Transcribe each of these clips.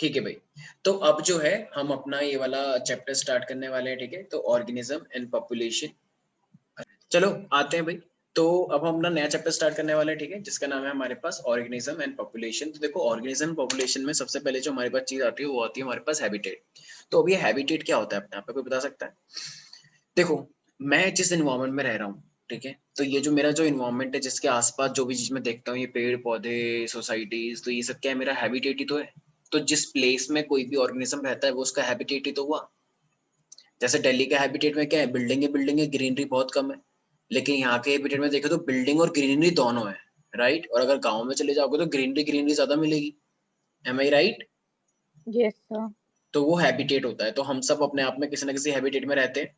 ठीक है भाई। तो अब जो है हम अपना ये वाला चैप्टर स्टार्ट करने वाले हैं, ठीक है। तो ऑर्गेनिज्म एंड पॉपुलेशन, चलो आते हैं भाई। तो अब हम अपना नया चैप्टर स्टार्ट करने वाले हैं, ठीक है, जिसका नाम है हमारे पास ऑर्गेनिज्म एंड पॉपुलेशन। तो देखो ऑर्गेनिज्म पॉपुलेशन में सबसे पहले जो हमारे पास चीज आती है वो आती है हमारे पास हैबिटेट। तो अब ये हैबिटेट क्या होता है अपने आप पे कोई बता सकता है? देखो, मैं जिस इन्वायरमेंट में रह रहा हूँ, ठीक है, तो ये जो मेरा जो इन्वायरमेंट है जिसके आसपास जो भी चीज मैं देखता हूँ, ये पेड़ पौधे, सोसाइटीज, तो ये सब क्या है? मेरा हैबिटेट ही तो है। तो जिस प्लेस में कोई भी ऑर्गेनिज्म रहता है वो उसका हैबिटेट ही तो हुआ। जैसे दिल्ली के हैबिटेट में क्या है? बिल्डिंग है, ग्रीनरी बहुत कम है। लेकिन यहाँ के हैबिटेट में देखे तो बिल्डिंग और ग्रीनरी दोनों है, राइट। और अगर गांव में चले जाओगे तो ग्रीनरी ग्रीनरी ज्यादा मिलेगी। एम आई राइट? Yes sir. तो वो हैबिटेट होता है। तो हम सब अपने आप में किसी ना किसी हैबिटेट में रहते हैं,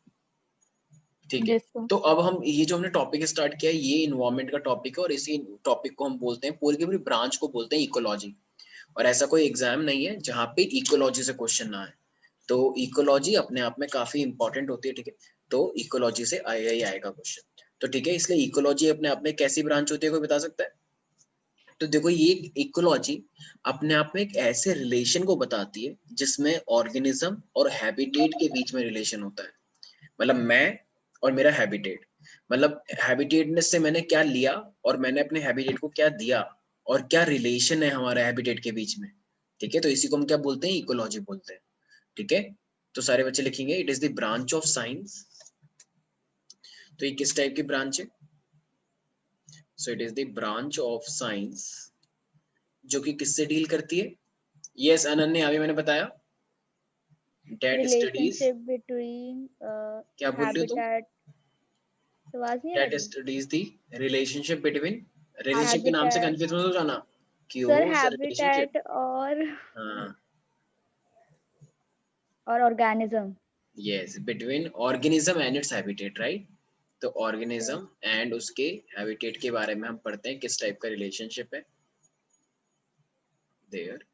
ठीक है। Yes sir. तो अब हम ये जो हमने टॉपिक स्टार्ट किया है ये इन्वायरमेंट का टॉपिक है, और इसी टॉपिक को हम बोलते हैं, पूरी की पूरी ब्रांच को बोलते हैं इकोलॉजी। और ऐसा कोई एग्जाम नहीं है जहाँ पे इकोलॉजी से क्वेश्चन ना आए। तो इकोलॉजी अपने आप में काफी इंपॉर्टेंट होती है, ठीक है। तो इकोलॉजी से आएगा ही आएगा क्वेश्चन। तो ठीक है, इसलिए इकोलॉजी अपने आप में कैसी ब्रांच होती है कोई बता सकता है? तो देखो ये इकोलॉजी अपने आप में एक ऐसे रिलेशन को बताती है जिसमें ऑर्गेनिज्म और हैबिटेट के बीच में रिलेशन होता है। मतलब मैं और मेरा हैबिटेट, मतलब हैबिटेट से मैंने क्या लिया और मैंने अपने हैबिटेट को क्या दिया, और क्या रिलेशन है हमारे हैबिटेट के बीच में, ठीक है। तो इसी को हम क्या बोलते हैं? इकोलॉजी बोलते हैं, ठीक है। तो सारे बच्चे लिखेंगे it is the branch of science. तो ये किस टाइप की ब्रांच है? So it is the branch of science जो कि किससे डील करती है? यस अनन्या, अभी मैंने बताया डेट स्टडीज। रिलेशनशिप बिटवीन क्या बोल रहे हो तुम? हैबिटेट, आवाज नहीं आ डेट रही? स्टडीज दी रिलेशनशिप बिटवीन, रिलेशनशिप के नाम से हैबिटेट कंफ्यूज मत हो जाना। सर, क्यों सर? रिलेशनशिप, हैबिटेट हाँ, और organism. Yes, between organism and its habitat, right. तो यस। ऑर्गेनिज्म एंड उसके हैबिटेट के बारे में हम पढ़ते हैं किस टाइप का रिलेशनशिप है देयर।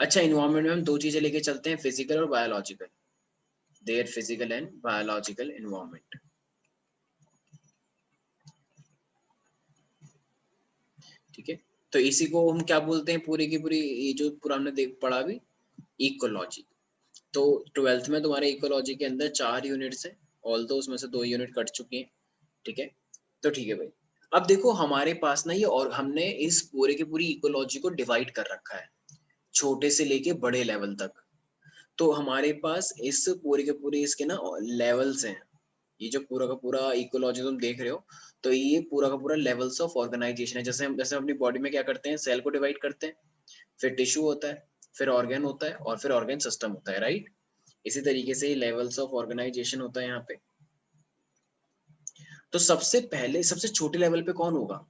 अच्छा, इन्वायरमेंट में हम दो चीजें लेके चलते हैं, फिजिकल और biological. Their physical and biological environment, ठीक है। तो इसी को हम क्या बोलते हैं? पूरी की पूरी ये जो पूरा हमने देख पढ़ा भी, इकोलॉजी। तो ट्वेल्थ में तुम्हारे इकोलॉजी के अंदर 4 यूनिट्स हैं, ऑल दो उसमें से 2 यूनिट कट चुकी हैं, ठीक है। तो ठीक है भाई। अब देखो हमारे पास ना ये, और हमने इस पूरे की पूरी इकोलॉजी को डिवाइड कर रखा है छोटे से लेके बड़े लेवल तक। तो हमारे पास इस पूरे के पूरे इसके ना लेवल्स हैं। ये जो पूरा का पूरा इकोलॉजी तुम देख रहे हो, तो ये पूरा का पूरा लेवल्स ऑफ ऑर्गेनाइजेशन है। जैसे हम अपनी बॉडी में क्या करते हैं? सेल को डिवाइड करते हैं, फिर टिश्यू होता है, फिर ऑर्गन होता है, और फिर ऑर्गन सिस्टम होता है, राइट। इसी तरीके से लेवल्स ऑफ ऑर्गेनाइजेशन होता है यहाँ पे। तो सबसे पहले सबसे छोटे लेवल पे कौन होगा?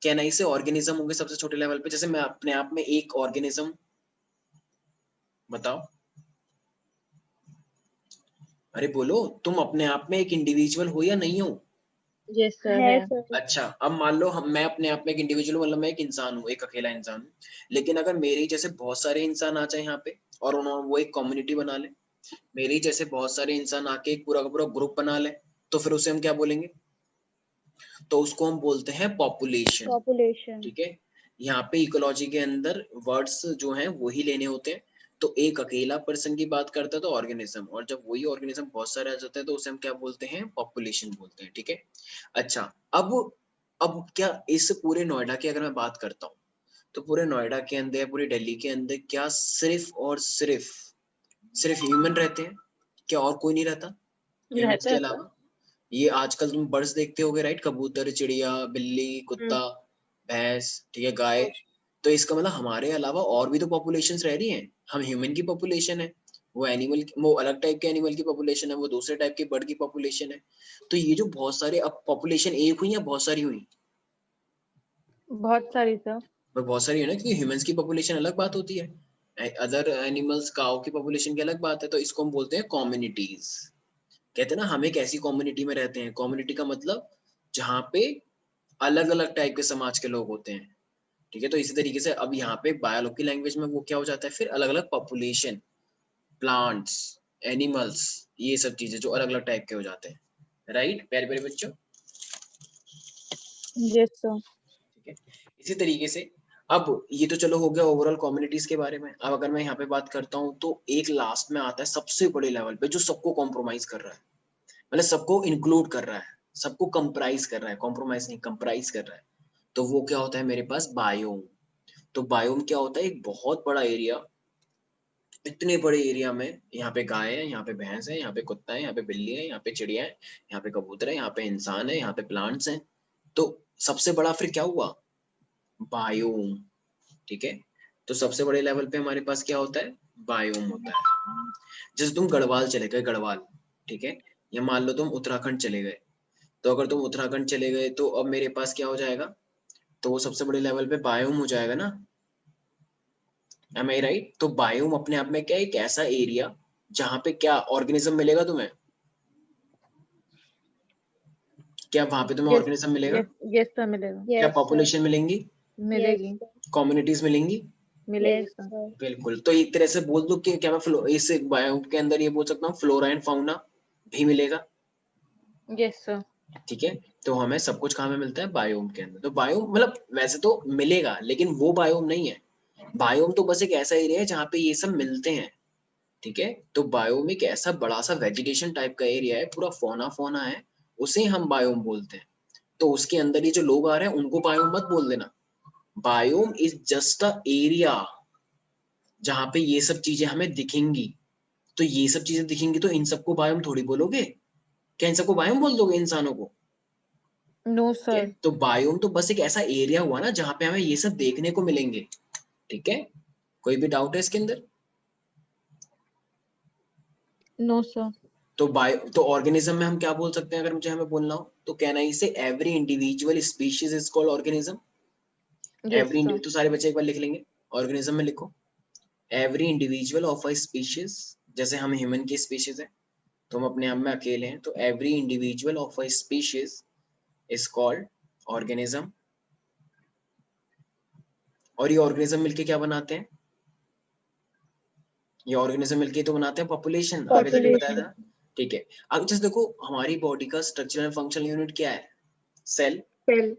क्या नहीं से ऑर्गेनिज्म होंगे सबसे छोटे लेवल पे? जैसे मैं अपने आप में एक ऑर्गेनिज्म, बताओ, अरे बोलो, तुम अपने आप में एक इंडिविजुअल हो या नहीं हो? यस सर, है सर। अच्छा, अब मान लो मैं अपने आप में एक इंडिविजुअल हूँ, मतलब मैं एक इंसान हूँ, एक अकेला इंसान हूँ। लेकिन अगर मेरे जैसे बहुत सारे इंसान आ जाए यहाँ पे और उन्होंने वो एक कम्युनिटी बना ले, मेरे जैसे बहुत सारे इंसान आके एक पूरा का पूरा ग्रुप बना ले, तो फिर उसे हम क्या बोलेंगे? तो उसको हम बोलते हैं पॉपुलेशन, पॉपुलेशन। ठीक है। यहाँ पे इकोलॉजी के अंदर वर्ड्स जो हैं वही लेने होते हैं। तो एक अकेला पर्सन की बात करता है तो ऑर्गेनिज्म, और जब वही ऑर्गेनिज्म बहुत सारे आ जाते हैं तो उसे हम क्या बोलते हैं? पॉपुलेशन बोलते हैं, ठीक है। अच्छा, अब अब क्या इस पूरे नोएडा की अगर मैं बात करता हूँ, तो पूरे नोएडा के अंदर, पूरी दिल्ली के अंदर क्या सिर्फ और सिर्फ सिर्फ ह्यूमन रहते हैं? क्या और कोई नहीं रहता ह्यूमंस रहता के है सर। अलावा? ये आजकल तुम बर्ड्स देखते होगे, राइट, कबूतर, चिड़िया, बिल्ली, कुत्ता, भैंस, ठीक है, गाय। तो इसका मतलब हमारे अलावा और भी तो पॉपुलेशंस रह रही हैं। हम ह्यूमन की पॉपुलेशन है, वो एनिमल, वो अलग टाइप के एनिमल की पॉपुलेशन है, वो दूसरे टाइप के बर्ड की पॉपुलेशन है। तो ये जो बहुत सारे, अब पॉपुलेशन एक हुई या बहुत सारी हुई? बहुत सारी सर। पर बहुत सारी है ना, क्योंकि ह्यूमंस की पॉपुलेशन अलग बात होती है, अदर एनिमल्स, काऊ की पॉपुलेशन की अलग बात है। तो इसको हम बोलते हैं कम्युनिटीज। कहते हैं ना हम एक ऐसी कम्युनिटी में रहते हैं। कम्युनिटी का मतलब जहाँ पे अलग अलग टाइप के समाज के लोग होते हैं, ठीक है। तो इसी तरीके से अब यहाँ पे बायोलॉजी की लैंग्वेज में वो क्या हो जाता है फिर? अलग अलग पॉपुलेशन, प्लांट्स, एनिमल्स, ये सब चीजें जो अलग अलग टाइप के हो जाते हैं, राइट प्यारे प्यारे बच्चों, यस सर। ठीक है। इसी तरीके से अब ये तो चलो हो गया ओवरऑल कम्युनिटीज के बारे में। अब अगर मैं यहाँ पे बात करता हूँ तो एक लास्ट में आता है सबसे बड़े लेवल पे जो सबको कॉम्प्रोमाइज कर रहा है, मतलब सबको इंक्लूड कर रहा है, सबको कंप्राइज कर रहा है, कॉम्प्रोमाइज नहीं कंप्राइज कर रहा है। तो वो क्या होता है मेरे पास, बायोम। तो बायोम क्या होता है, एक बहुत बड़ा एरिया, इतने बड़े एरिया में यहाँ पे गाय है, यहाँ पे भैंस है, यहाँ पे कुत्ता है, यहाँ पे बिल्ली है, यहाँ पे चिड़िया है, यहाँ पे कबूतर है, यहाँ पे इंसान है, यहाँ पे प्लांट्स हैं। तो सबसे बड़ा फिर क्या हुआ, बायोम। ठीक है, तो सबसे बड़े लेवल पे हमारे पास क्या होता है, बायोम होता है। जैसे तुम गढ़वाल चले गए, गढ़वाल, ठीक है, या मान लो तुम उत्तराखंड चले गए, तो अगर तुम उत्तराखंड चले गए तो अब मेरे पास क्या हो जाएगा, तो वो सबसे बड़े लेवल पे बायोम हो जाएगा ना, एम आई राइट। तो बायोम अपने आप में क्या है, एक ऐसा एरिया जहां पे क्या ऑर्गेनिज्म मिलेगा तुम्हें, क्या वहां पे तुम्हें यस ऑर्गेनिज्म मिलेगा, यस यस सर मिलेगा, क्या Yes, sir. पॉपुलेशन मिलेंगी, मिलेगी, Yes, sir. कम्युनिटीज मिलेंगी। मिलेगी Yes, सर। sir. बिल्कुल, तो एक तरह से बोल दो कि क्या मैं इस बायोम के अंदर ये बोल सकता हूँ फ्लोरा एंड फाउना भी मिलेगा। Yes sir. ठीक है, तो हमें सब कुछ कहाँ में मिलता है, बायोम के अंदर। तो बायोम मतलब वैसे तो मिलेगा, लेकिन वो बायोम नहीं है। बायोम तो बस एक ऐसा एरिया है जहाँ पे ये सब मिलते हैं। ठीक है, तो बायोम एक ऐसा बड़ा सा वेजिटेशन टाइप का एरिया है, पूरा फोना फोना है, उसे हम बायोम बोलते हैं। तो उसके अंदर ये जो लोग आ रहे हैं उनको बायोम मत बोल देना। Biome is just a area जहाँ पे ये सब चीजें हमें दिखेंगी। तो ये सब चीजें दिखेंगी तो इन सबको बायोम थोड़ी बोलोगे, क्या इन सबको बायोम बोल दोगे इंसानों को। नो ठीक है, सर। तो बायोम तो बस एक ऐसा एरिया हुआ ना जहाँ पे हमें ये सब देखने को मिलेंगे। ठीक है, कोई भी डाउट है इसके अंदर। No sir. तो बायो तो ऑर्गेनिज्म में हम क्या बोल सकते हैं, अगर मुझे हमें बोलना हो तो कहना ही से every individual species is called organism. Yes every, sir. तो सारे बच्चे एक बार लिख लेंगे, ऑर्गेनिज्म में लिखो every individual of a species. जैसे हम ह्यूमन की स्पीशीज है तो हम अपने आप में अकेले हैं, तो every individual of a species is called organism. और ये ऑर्गेनिज्म मिलके क्या बनाते हैं, ये ऑर्गेनिज्म मिलके तो बनाते हैं पॉपुलेशन, आगे जाके बताया Population. था। ठीक है, अब जैसे देखो हमारी बॉडी का स्ट्रक्चरल एंड फंक्शनल यूनिट क्या है, सेल। सेल।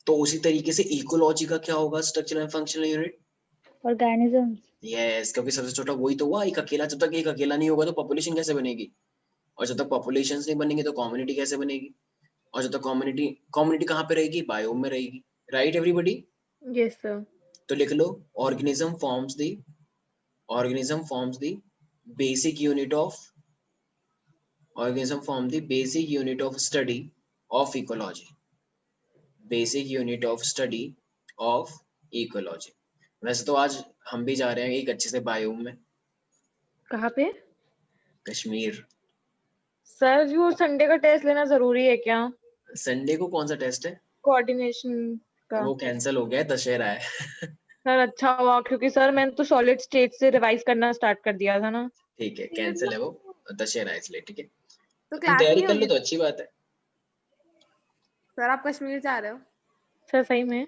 तो उसी तरीके से इकोलॉजी का क्या होगा structural and functional unit, Organisms. Yes, क्योंकि सबसे छोटा वही तो हुआ, एक अकेला, जब तक एक अकेला नहीं होगा तो पॉपुलेशन कैसे बनेगी, और जब तक पॉपुलेशन नहीं बनेंगे तो कम्युनिटी कैसे बनेगी, और जब तक कम्युनिटी कम्युनिटी कहाँ पे रहेगी, बायोम में रहेगी। Right everybody. Yes sir. तो लिख लो organism forms the, organism forms the basic unit of, organism form the basic unit of study of ecology, basic unit of study of ecology। वैसे तो आज हम भी जा रहे हैं एक अच्छे से बायोम में, कहाँ पे कश्मीर। सर? वो संडे का टेस्ट लेना जरूरी है क्या? संडे को कौन सा टेस्ट है, कोऑर्डिनेशन का। वो कैंसिल हो गया है, दशहरा है। सर अच्छा हुआ, क्योंकि सर मैंने तो सॉलिड स्टेट से रिवाइज करना स्टार्ट कर दिया था ना। ठीक है, कैंसिल है वो, दशहरा है इसलिए। ठीक है, तो तो तुम क्लास तैयारी नहीं कर लो होगी तो अच्छी बात है। सर? आप कश्मीर जा रहे हो? सर सही में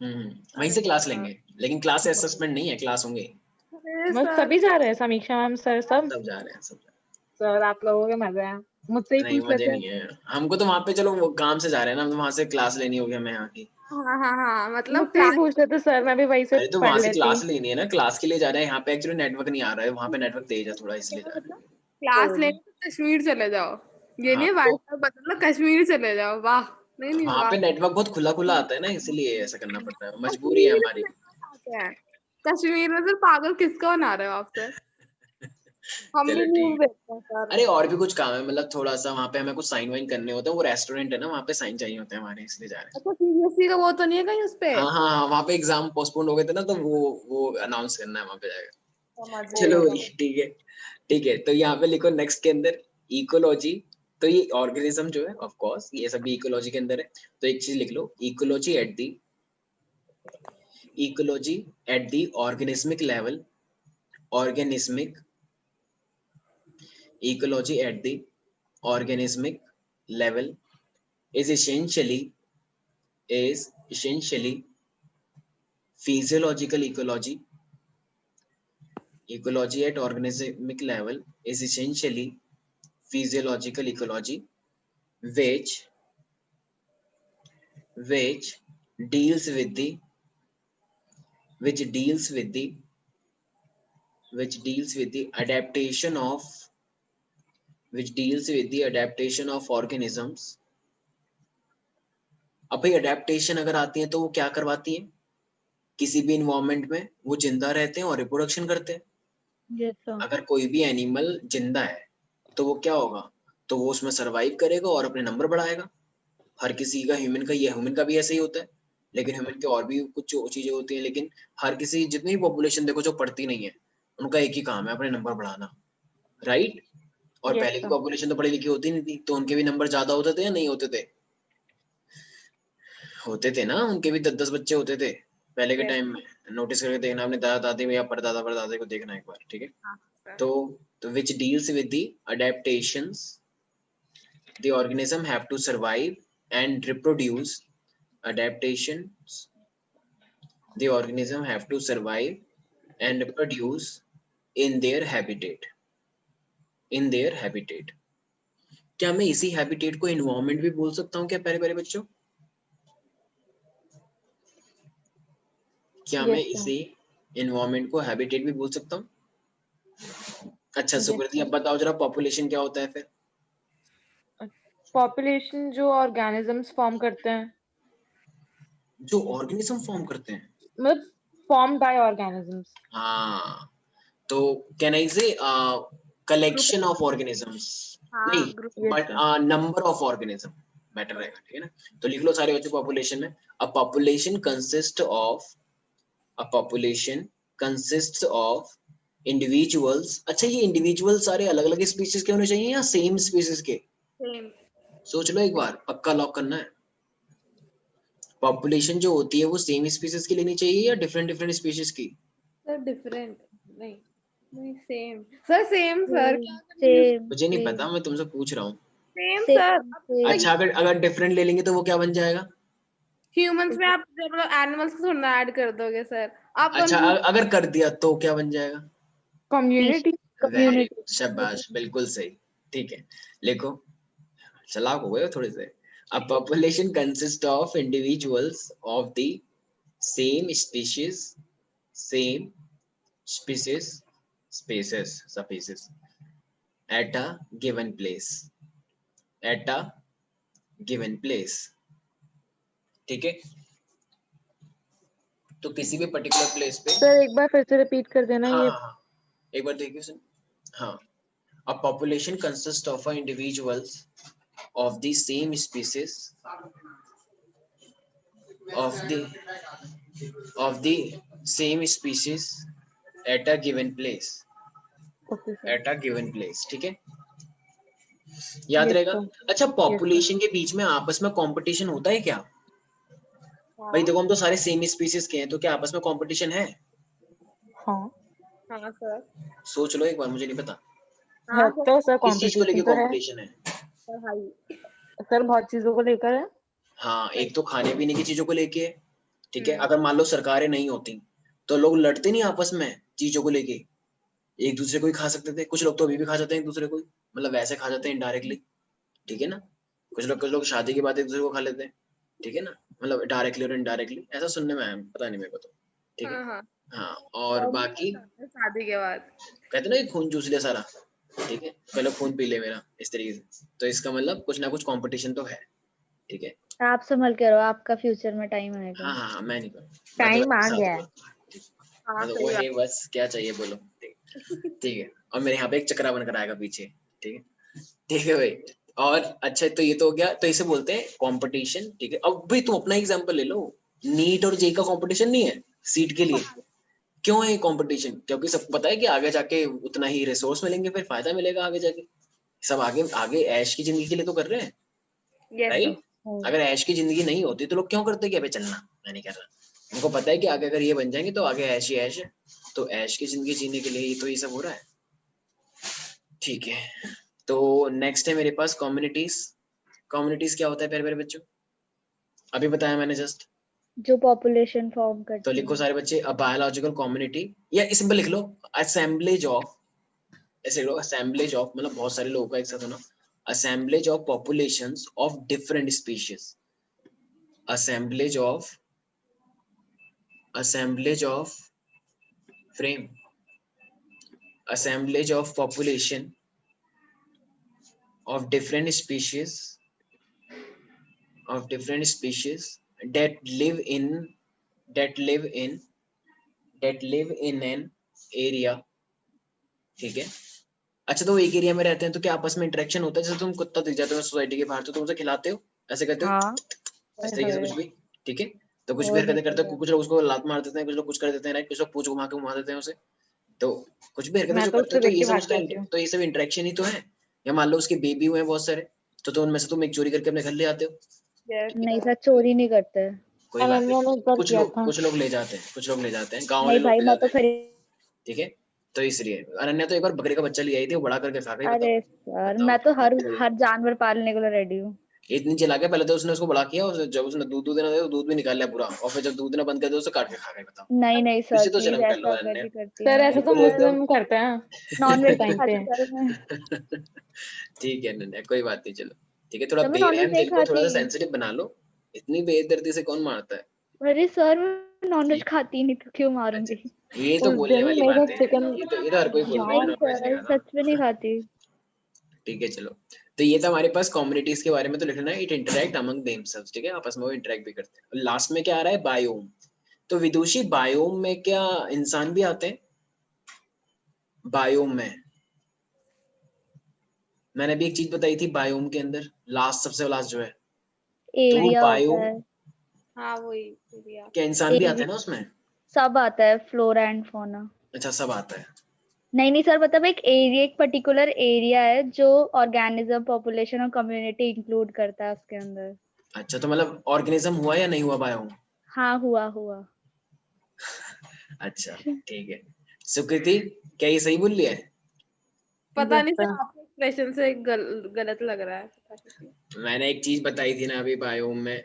वहीं अरे से क्लास यार, लेंगे, लेकिन क्लास असेसमेंट नहीं है, क्लास होंगे। अरे बस सर। सभी जा रहे हैं, समीक्षा मैम सर सब। सब जा रहे हैं, सब जा रहे हैं। सर आप लोगों के मजे हैं, मुझसे ही नहीं पूछ मजे लेते। नहीं है, हमको तो वहां पे चलो वो काम से जा रहे हैं ना, हम तो वहां से क्लास लेनी होगी हमें यहाँ की। हाँ हाँ हाँ, मतलब मुझसे ही क्लास पूछ लेते सर, मैं भी वहीं से अरे तो पढ़ वहां से लेती। क्लास लेनी है ना, क्लास के लिए जा रहे हैं, यहाँ पे एक्चुअली नेटवर्क नहीं आ रहा है, वहां पे नेटवर्क तेज है थोड़ा, इसलिए जा रहे क्लास लेने तो कश्मीर चले जाओ। हैं। ये हाँ नहीं तो वाइफाई बदलो, कश्मीर चले जाओ। वाह। नहीं नहीं, वहां वाह। पे नेटवर्क बहुत खुला खुला आता है ना, इसलिए ऐसा करना पड़ता है, मजबूरी है कश्मीर में हमारी। network आते हैं। कश्मीर में सर पागल किसको बना रहे हो आप सर? हम भी चलो न्यूज ठीक। देखते हैं सर। अरे और भी कुछ काम है, मतलब थोड़ा सा वहां पे हमें कुछ साइन वाइन करने होते हैं, वो रेस्टोरेंट है ना, वहां पे साइन चाहिए होते हैं हमारे, इसलिए जा रहे हैं। अच्छा, सीबीएसई का वो तो नहीं है कहीं उस पे? हाँ हाँ हाँ, वहां पे एग्जाम पोस्टपोन हो गए थे ना, तो वो अनाउंस करना है वहां पे जाएगा। समझ चलो गई। ठीक है। ठीक है, तो यहाँ पे लिखो नेक्स्ट के अंदर इकोलॉजी। तो ये ऑर्गेनिज्म जो है ऑफ कोर्स ये सभी इकोलॉजी के अंदर है। तो एक चीज लिख लो, ecology at the organismic level, organismic, ecology at the organismic level is essentially physiological ecology. Ecology at organismic level is essentially physiological ecology, which deals with the which deals with the adaptation of organisms. अब भाई adaptation अगर आती है तो वो क्या करवाती है? किसी भी इन्वायरमेंट में वो जिंदा रहते हैं और रिप्रोडक्शन करते हैं। Yes, sir. अगर कोई भी एनिमल जिंदा है तो वो क्या होगा? तो वो उसमें सरवाइव करेगा और अपने नंबर बढ़ाएगा। हर किसी का, ह्यूमन का भी ऐसे ही होता है, लेकिन ह्यूमन के और भी कुछ चीजें होती हैं, लेकिन हर किसी, जितनी भी पॉपुलेशन देखो जो पढ़ती नहीं है, उनका एक ही काम है, अपने नंबर बढ़ाना, राइट? और Yes, पहले की sir. पॉपुलेशन तो पढ़ी लिखी होती नहीं थी, तो उनके भी नंबर ज्यादा होते थे या नहीं होते थे? होते थे ना, उनके भी 10-10 बच्चे होते थे पहले के Yes. टाइम में। नोटिस करके देखना अपने दादा दादी में या परदादा परदादे को देखना एक बार, ठीक है? हाँ, sir. तो which deals with the adaptations the organism have to survive and reproduce. Adaptations the organism have to survive and reproduce in their habitat. क्या मैं इसी हैबिटेट को एनवायरनमेंट भी बोल सकता हूँ क्या प्यारे प्यारे बच्चों? क्या Yes, मैं sir. इसी एनवायरनमेंट को हैबिटेट भी बोल सकता हूँ? अच्छा Yes, सुकृति, अब बताओ जरा पॉपुलेशन क्या होता है फिर? पॉपुलेशन जो ऑर्गेनिजम्स फॉर्म करते हैं, जो ऑर्गेनिज्म फॉर्म करते हैं। मतलब फॉर्म बाय ऑर्गेनिजम्स। हाँ, तो कैन आई से कलेक्शन ऑफ ऑर्गेनिजम्स, नहीं, हाँ, group. Yes, but sir. Number of organism better रहेगा, ठीक है ना? तो लिख लो सारे बच्चों पॉपुलेशन में। A population consist of individuals. अच्छा, ये इंडिविजुअल सारे अलग अलग स्पीशीज के होने चाहिए या सेम स्पीशीज के? Same. सोच लो एक बार, पक्का लॉक करना है। पॉपुलेशन जो होती है वो सेम स्पीशीज की लेनी चाहिए या डिफरेंट डिफरेंट स्पीशीज की? Sir, different. नहीं, same. Sir, same, sir. same, मुझे नहीं same, पता, मैं तुमसे पूछ रहा हूँ। Same, same, sir. same. अच्छा, अगर डिफरेंट ले लेंगे तो वो क्या बन जाएगा? Humans में आप मतलब animals को थोड़ा ऐड कर दोगे, sir. आप अच्छा, दोनों अगर कर दिया तो क्या बन जाएगा? कम्युनिटी। Very Community. शाबाश, बिल्कुल सही, ठीक है। लिखो, चालाक हो गए हो थोड़े से। A population consist of individuals of the same species species at a given place, ठीक है? तो किसी भी पर्टिकुलर प्लेस पे, सर एक बार फिर से रिपीट कर देना हाँ ये। हाँ हाँ, एक बार देखिए सुन। हाँ, a population consists of individuals of the same species at a given place, okay sir. ठीक है? याद यस रहेगा? सर। अच्छा, यस सर। पॉपुलेशन के बीच में आपस में कंपटीशन होता है क्या? भाई देखो, हम तो सारे सेम स्पीशीज के हैं, तो क्या आपस में कंपटीशन है? हाँ हाँ, sir. सोच लो एक बार, मुझे नहीं पता है हाँ, sir. तो सर किस चीज को लेके कंपटीशन तो है कंपटीशन है। Sir, hi. सर, बहुत चीजों को लेकर है। हाँ, एक तो खाने पीने की चीजों को लेके है, ठीक है? हम्म। अगर मान लो सरकारें नहीं होती तो लोग लड़ते नहीं आपस में चीजों को लेके, एक दूसरे को ही खा सकते थे। कुछ लोग तो अभी भी खा जाते हैं एक दूसरे को ही, मतलब वैसे खा जाते हैं इनडायरेक्टली, ठीक है ना? कुछ लोग शादी के बाद एक दूसरे को खा लेते हैं, ठीक है ना? मतलब डायरेक्टली और इनडायरेक्टली, ऐसा सुनने में आया, पता नहीं मेरे को तो, ठीक है? हाँ, हाँ. हाँ, और बाकी शादी के बाद. कहते ना कि खून चूस लिया सारा, ठीक है? पहले खून पी ले मेरा, इस तरीके से। तो इसका मतलब कुछ ना कुछ कंपटीशन तो है, ठीक है? आप संभल के रहो, आपका फ्यूचर में टाइम आएगा। हाँ हाँ हाँ, मैं नहीं करूँ, टाइम आ गया है। हाँ, मतलब सही वो बात. है, बस क्या चाहिए बोलो, ठीक है? और मेरे यहाँ पे एक चक्रा बनकर आएगा पीछे, ठीक है? ठीक है भाई। और अच्छा, तो ये तो हो गया, तो इसे बोलते हैं कंपटीशन, ठीक है? अब भाई तुम अपना एग्जांपल ले लो, नीट और जेई का कंपटीशन नहीं है सीट के लिए? क्यों है कंपटीशन? क्योंकि सबको पता है कि आगे जाके उतना ही रिसोर्स मिलेंगे, फिर फायदा मिलेगा आगे जाके। सब आगे आगे ऐश की जिंदगी के लिए तो कर रहे हैं, Yes, sir. राइट? अगर ऐश की जिंदगी नहीं होती तो लोग क्यों करते कि अबे चलना, मैं नहीं कर रहा। उनको पता है कि आगे अगर ये बन जाएंगे तो आगे ऐश ही ऐश है, तो ऐश की जिंदगी जीने के लिए ही तो ये सब हो रहा है, ठीक है? तो नेक्स्ट है मेरे पास कम्युनिटीज क्या होता है प्यारे प्यारे बच्चों? अभी बताया मैंने जस्ट। जो पॉपुलेशन फॉर्म तो करती लिखो है। सारे बच्चे, अ बायोलॉजिकल कम्युनिटी, या सिंपल लिख लो असेंबलेज ऑफ, ऐसे लिख लो असेंबलेज ऑफ, मतलब बहुत सारे लोगों का एक साथ होना। Assemblage of populations of different species, assemblage of assemblage of frame, assemblage of population of different species that live in that live in an area, ठीक है। अच्छा, तो वो एक एरिया में रहते हैं तो क्या आपस में इंटरेक्शन होता है? जैसे तुम कुत्ता दिख जाते हो सोसाइटी के बाहर तो तुम उसे खिलाते हो, ऐसे करते हो हाँ इस तरीके से कुछ भी, ठीक है। तो कुछ भी वो हरकतें करते देखा हो, कुछ लोग उसको लात मार देते हैं, कुछ लोग कुछ कर देते हैं, राइट, कुछ लोग पूंछ घुमा के घुमा देते हैं उसे। तो कुछ भी हरकतें मैं जो तो करते हो उससे तो देख ये के सब भाग उसका जाती हूँ। तो ये सब इंटरेक्शन ही तो है। या मान लो उसके बेबी हुए हैं बहुत सारे, तो उनमें से तुम एक चोरी करके अपने घर ले आते हो, नहीं सर, चोरी नहीं करते हैं। कोई बात अनन्या नहीं। ने एक बार किया था। कुछ लोग ले जाते हैं, कुछ लोग ले जाते हैं, गाँव वाले नहीं लोग भाई, ले मैं जाते तो हैं, खरीद। ठीक है। तो इसलिए अनन्या तो एक बार बकरे का बच्चा ले आई थी, वो बड़ा करके खा गई। बताओ अरे सर, बताओ मैं तो क्या बात कर रही हर जानवर पालने के लिए रेडी हूँ। है। इतनी चला के पहले तो उसने उसको बड़ा किया, और जब उसने दूध देना था तो दूध भी निकाल लिया पूरा, और फिर जब दूध देना बंद कर दिया उसे काट के खा गई। बताओ, नहीं नहीं फिर सर, से तो प्लीज शर्म कर लो ऐसा अनन्या, नहीं करती सर मैं। ऐसा तो बिल्कुल एकदम। मुस्लिम करते हैं नॉन वेज टाइम पे। खाती सर मैं। ठीक है अनन्या, कोई बात नहीं, चलो ठीक है। थोड़ा सर मैं नॉनवेज बेरहम नहीं दिल को थोड़ा सा खाती। सेंसिटिव बना लो, इतनी बेदर्दी से कौन मारता है। अरे सर, मैं नॉनवेज ठीक, खाती ही नहीं तो क्यों अच्छा मारूंगी। ये तो उस बोलने दिन वाली मेरा बात है, चिकन ये तो हर कोई बोलता है यार। नहीं नॉनवेज नहीं सर, खाता। सच में नहीं खाती। ठीक है चलो। तो ये था हमारे पास कम्युनिटीज के बारे में, तो लिखना है इट इंटरेक्ट अमंग देमसेल्व्स, ठीक है, आपस में वो इंटरेक्ट भी करते हैं। लास्ट में क्या आ रहा है? बायोम। तो विदुषी बायोम में क्या इंसान भी आते हैं? बायोम में मैंने अभी एक चीज बताई थी, बायोम के अंदर लास्ट, सबसे लास्ट जो है, तो वो एरिया होता बायोम, है। हाँ वही एरिया। क्या इंसान भी आते हैं एरिया ना उसमें? सब आता है, फ्लोरा एंड फौना। अच्छा, सब आता है। नहीं नहीं सर, मतलब एक एरिया, एक पर्टिकुलर एरिया है जो ऑर्गेनिज्म पॉपुलेशन और कम्युनिटी इंक्लूड करता है उसके अंदर। अच्छा, तो मतलब ऑर्गेनिज्म हुआ या नहीं हुआ बायोम? हाँ, हुआ हुआ। अच्छा ठीक है। सुकृति, क्या ये सही बोल लिया है? पता नहीं सर सर, आपके एक्सप्रेशन से गलत लग रहा है, पता नहीं। मैंने एक चीज बताई थी ना अभी बायोम में,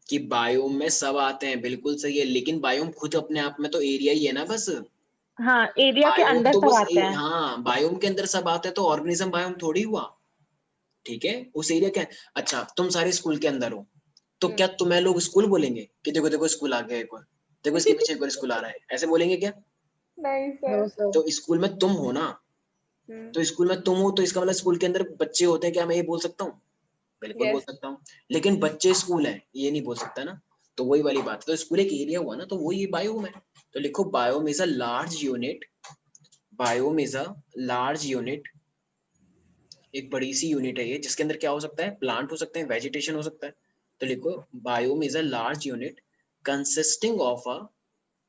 कि बायोम में सब आते हैं, बिल्कुल सही है, लेकिन बायोम खुद अपने आप में तो एरिया ही है ना बस। हाँ, एरिया के बायोम अंदर तो सब बस आते हैं। हाँ, बायोम के अंदर सब आते हैं, तो ऑर्गेनिज्म बायोम थोड़ी हुआ, ठीक है, उस एरिया के। अच्छा, तुम सारे स्कूल के अंदर हो, तो क्या तुम्हें लोग स्कूल बोलेंगे कि देखो देखो स्कूल आ गया एक और, देखो इसके पीछे एक और स्कूल आ रहा है, ऐसे बोलेंगे क्या? नहीं नो सर। सर। तो स्कूल में तुम हो ना, हम्म। तो स्कूल में तुम हो, तो इसका मतलब स्कूल के अंदर बच्चे होते हैं, क्या मैं ये बोल सकता हूँ? बिल्कुल बोल यस। सकता हूँ। लेकिन बच्चे स्कूल है ये नहीं बोल सकता ना। तो वही वाली बात है, तो स्कूल एक एरिया हुआ ना, तो वही बायोम है। तो लिखो biome is a large unit, biome is a large unit, एक बड़ी सी यूनिट है ये, जिसके अंदर क्या हो सकता है? प्लांट हो सकते हैं, वेजिटेशन हो सकता है। तो लिखो biome is a large unit consisting of a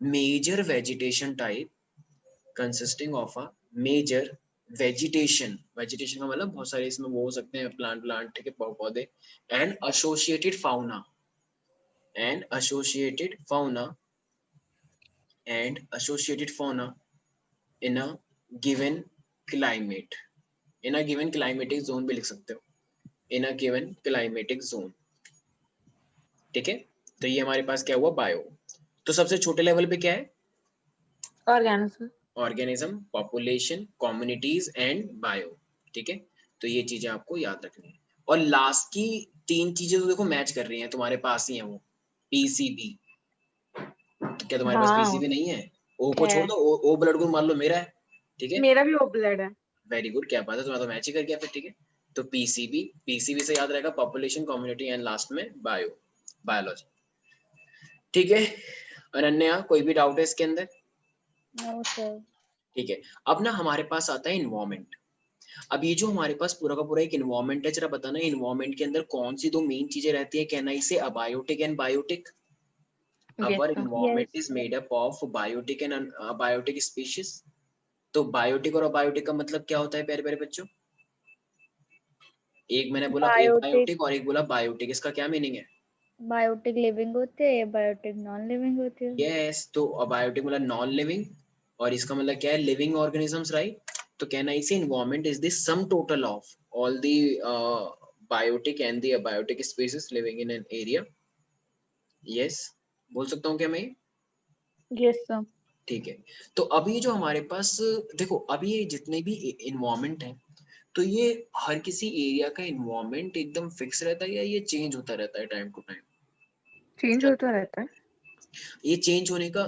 major vegetation type, consisting of a major vegetation, vegetation का मतलब बहुत सारे इसमें वो हो सकते हैं, प्लांट प्लांट, ठीक है, पौधे, and associated fauna, and associated fauna and associated fauna in a given climate, in a given climatic zone भी लिख सकते हो, in a given climatic zone, ठीक है। तो ये हमारे पास क्या हुआ? बायो। तो सबसे छोटे लेवल पे क्या है? Organism. Organism, population, communities and bio, ठीक है। तो ये चीजें आपको याद रखनी है। और लास्ट की तीन चीजें तो देखो मैच कर रही हैं, तुम्हारे पास ही है वो, पीसीबी। तो क्या तुम्हारे पास हाँ पीसीबी नहीं है? ओ को है। छोड़ दो, ओ ब्लड ग्रुप मान लो मेरा है, ठीक है, मेरा भी ओ ब्लड है। वेरी गुड, क्या बात है, तुम्हारा तो मैच ही कर गया फिर, ठीक है। तो पीसीबी, पीसीबी से याद रहेगा पॉपुलेशन, कम्युनिटी एंड लास्ट में बायो, बायोलॉजी, ठीक है। अनन्या, कोई भी डाउट है इसके अंदर? No sir. ठीक है। अब ना हमारे पास आता है इन्वायरमेंट। अब ये जो हमारे पास पूरा का पूरा एक इन्वायरमेंट है, जरा बताना इन्वायरमेंट के अंदर कौन सी दो मेन चीजें रहती है? कहना इसे abiotic and biotic. Yes our sir. Environment yes. Is made up of biotic and abiotic species. तो बायोटिक और अबायोटिक का मतलब क्या होता है प्यारे प्यारे बच्चों? एक मैंने बोला एक बायोटिक, बायोटिक और एक बोला बायोटिक, इसका क्या मीनिंग है? बायोटिक लिविंग होते हैं, बायोटिक नॉन लिविंग होते हैं। यस, तो अबायोटिक मतलब नॉन लिविंग, और इसका मतलब क्या है? Living organisms, right. तो कहना इसे environment is the sum total of all the biotic and the abiotic species living in an area. Yes, बोल सकता हूँ क्या मैं? Yes sir. ठीक है। तो अभी जो हमारे पास, देखो अभी ये जितने भी इन्वायरमेंट है, तो ये हर किसी एरिया का इन्वायरमेंट एकदम फिक्स रहता है या ये चेंज होता रहता है टाइम टू टाइम? चेंज होता रहता है। ये चेंज होने का